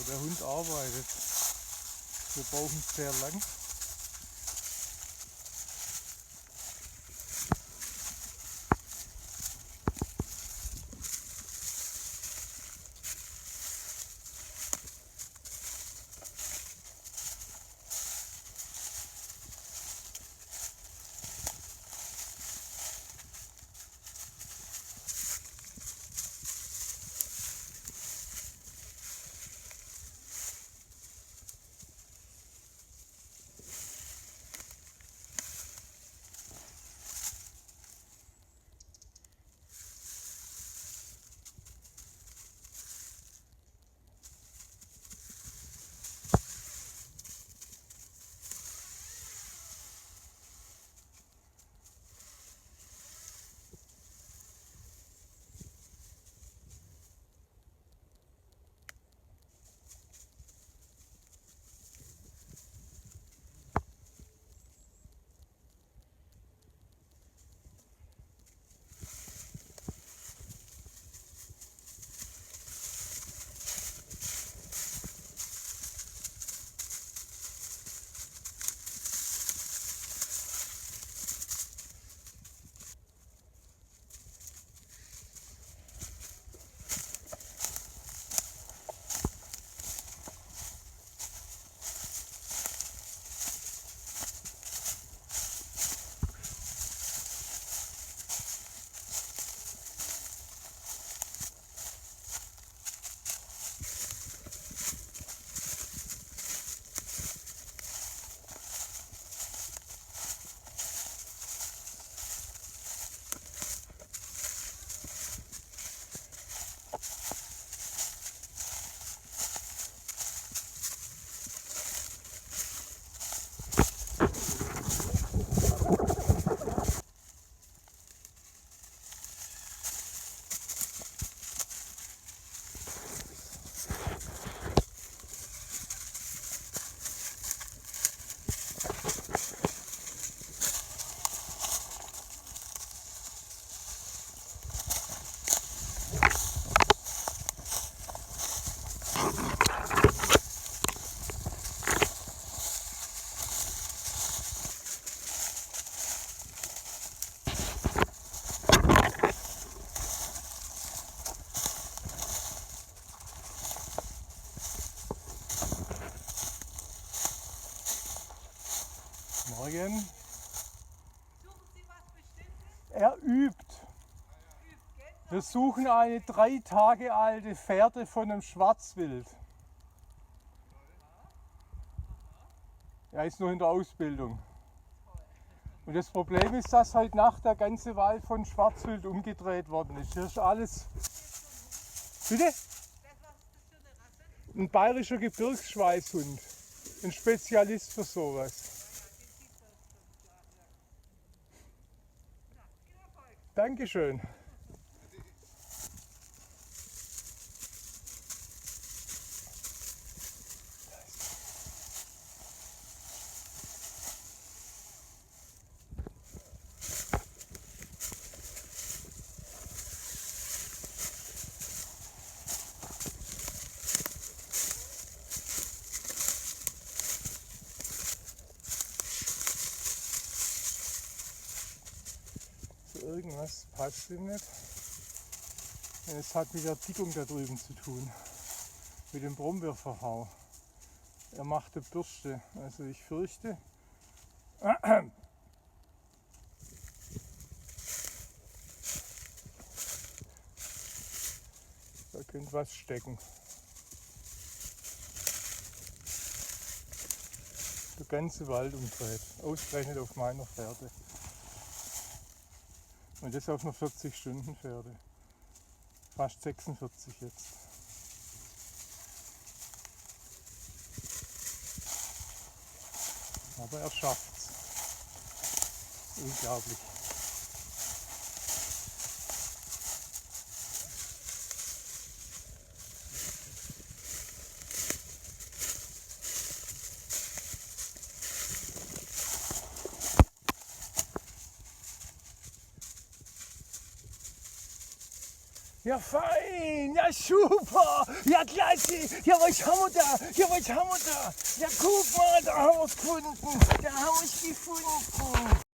der Hund arbeitet. Wir brauchen es sehr lang. Morgen. Suchen Sie was Bestimmtes? Er übt. Wir suchen eine 3 Tage alte Fährte von einem Schwarzwild. Er ist noch in der Ausbildung. Und das Problem ist, dass heute Nacht der ganze Wald von Schwarzwild umgedreht worden ist. Hier ist alles. Bitte? Was ist das für eine Rasse? Ein bayerischer Gebirgsschweißhund. Ein Spezialist für sowas. Den sieht man schon, ja. Na, viel Erfolg. Dankeschön. Irgendwas passt ihm nicht. Es hat mit der Dickung da drüben zu tun, mit dem Brombeerverhau. Er macht eine Bürste, also ich fürchte, da könnte was stecken. Der ganze Wald umdreht, ausgerechnet auf meiner Fährte. Und das auf einer 40-Stunden-Fährte. Fast 46 jetzt. Aber er schafft's. Unglaublich. Ja, fein. Ja, super. Ja, klasse. Ja, was haben wir da? Ja, was haben wir da? Ja, guck mal, da haben wir es gefunden. Da haben wir es gefunden.